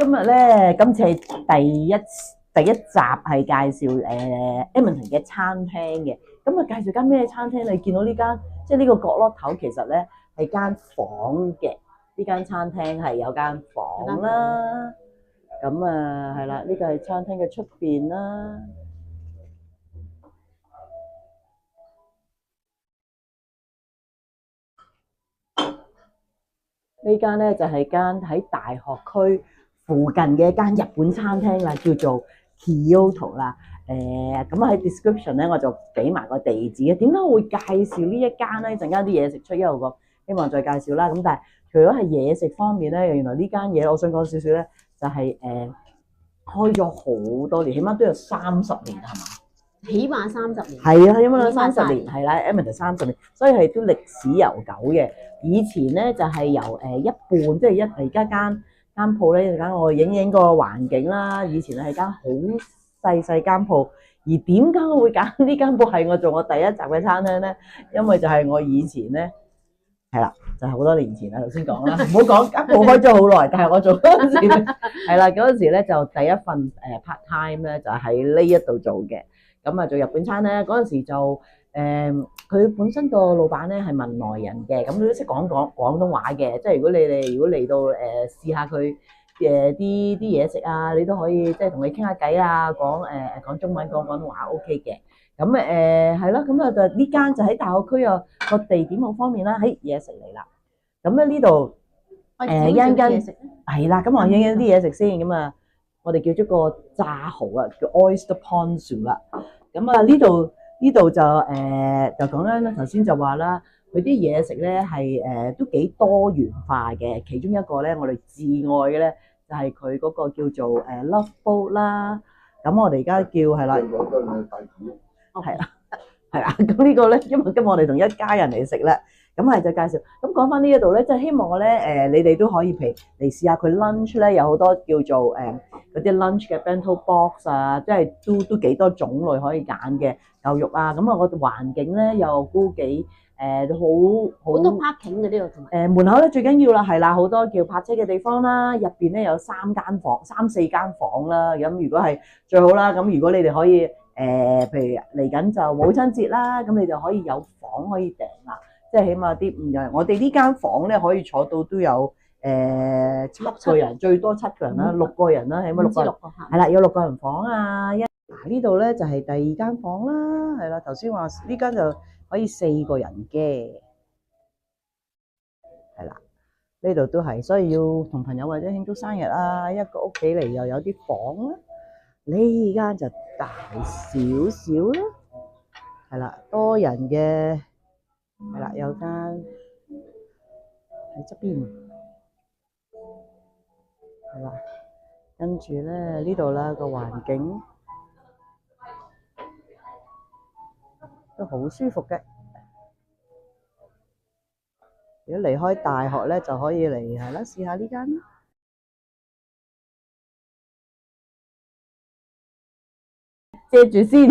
今次係第一集係介紹Edmonton 嘅餐廳嘅。咁啊介紹間咩餐廳？你見到呢間即係呢個角落頭，其實咧係間房嘅。呢間餐廳係有間房啦。咁啊係啦，呢個係餐廳嘅出邊啦。呢間咧就係間喺大學區附近嘅一間日本餐廳啦，叫做 Kyoto 啦。咁喺 description 咧我就俾埋個地址嘅。點解我會介紹呢一間咧？陣間啲嘢食出一路個，希望再介紹啦。咁但係除咗係嘢食方面咧，原來呢間嘢我想講少少咧，就係開咗好多年，起碼都有30年係嘛？起碼30年。係啊，起碼有30年，係啦 Edmonton 30年，所以係都歷史悠久嘅。以前咧就係由一半，即係而家間鋪咧，陣間我影個環境啦。以前係間好細間鋪，而點解我會揀呢間鋪係我做我第一集嘅餐廳咧？因為就係我以前咧係啦，就係好多年前啦，頭先講啦，唔好講間鋪開咗好耐，但係我做嗰陣時係啦，嗰陣時咧就第一份part time 咧就喺呢一度做嘅。咁啊做日本餐咧，嗰陣時就佢本身個老闆咧係文萊人嘅，咁佢都識講廣東話嘅。即係如果嚟到試下佢啲嘢食啊，你都可以即係同佢傾下偈啊，講中文講廣東話 OK 嘅。咁係咯，咁啊就呢間就喺大學區啊，個地點好方便啦，喺嘢食嚟啦。咁咧呢度一間係啦，咁我影啲嘢食先。咁啊，我哋叫咗個炸蠔啊，叫 Oyster Ponzu 啦。咁啊呢度就講啦，頭先就話啦，佢啲嘢食咧係都幾多元化嘅。其中一個咧，我哋至愛嘅咧就係佢嗰個叫做Love Boat 啦。咁我哋而家叫係啦，係啦。咁呢個咧，因為今日我哋同一家人嚟食啦，咁係就介紹。咁講翻呢一度咧，即係希望我咧你哋都可以嚟試下佢 lunch 咧，有好多叫做嗰啲 lunch 嘅 bento box 啊，即係都幾多種類可以揀嘅。牛肉啊，咁啊個環境咧又都幾好多 parking 嘅呢度。門口咧最緊要啦，係啦，好多叫泊車嘅地方啦。入邊咧有3四間房啦。咁如果係最好啦，咁如果你哋可以譬如嚟緊就母親節啦，咁你就可以有房可以訂啦。即係起碼啲5人，我哋呢間房咧可以坐到都有7個人，最多7個人啦，6個人啦，起碼6個人。係啦，有6個人房啊。呢度咧就係第2間房啦，係啦，頭先話呢間就可以4個人嘅，係啦，呢度都係，所以要同朋友或者慶祝生日啊，一個屋企嚟又有啲房啦。呢間就大少少啦，係啦，多人嘅，係啦，有間喺側邊，係啦，跟住咧呢度啦個環境都好舒服嘅。如果離開大學咧，就可以嚟係啦，試下呢間啦。遮住先，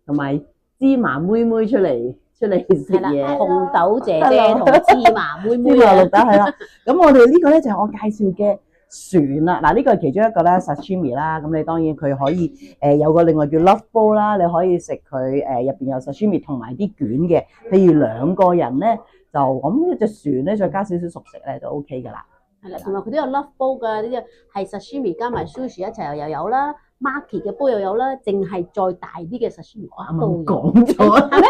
同埋芝麻妹妹出嚟食嘢。紅豆姐姐同芝麻妹妹。芝麻綠豆係啦。咁我哋呢個咧就係我介紹嘅船啦。嗱，呢個係其中一個啦 sashimi 啦。咁你當然佢可以有個另外叫 love bowl 啦，你可以食佢入邊有 sashimi 同埋啲卷嘅。譬如2個人咧，就咁一隻船咧，再加少少熟食咧，就 OK 噶啦。係啦，同埋佢都有 love bowl 㗎，呢啲係 sashimi 加埋 sushi 一齊又有啦。Maki 嘅煲又有啦，淨係再大啲嘅 sashimi 都講咗，係咩？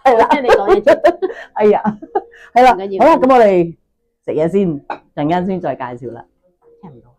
係啦，聽你講嘢。哎呀，係啦，好啦，咁我哋食嘢先，陣間先再介紹啦。聽唔到。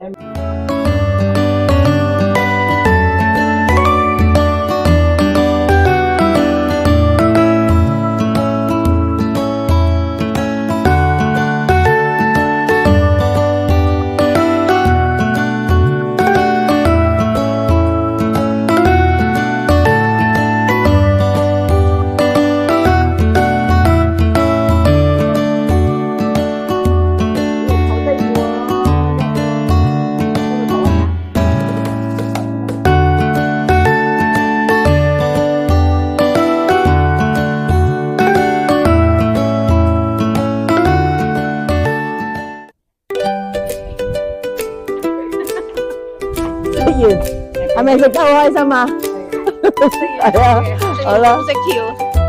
咪食得好開心啊？係啊，好啦。識跳。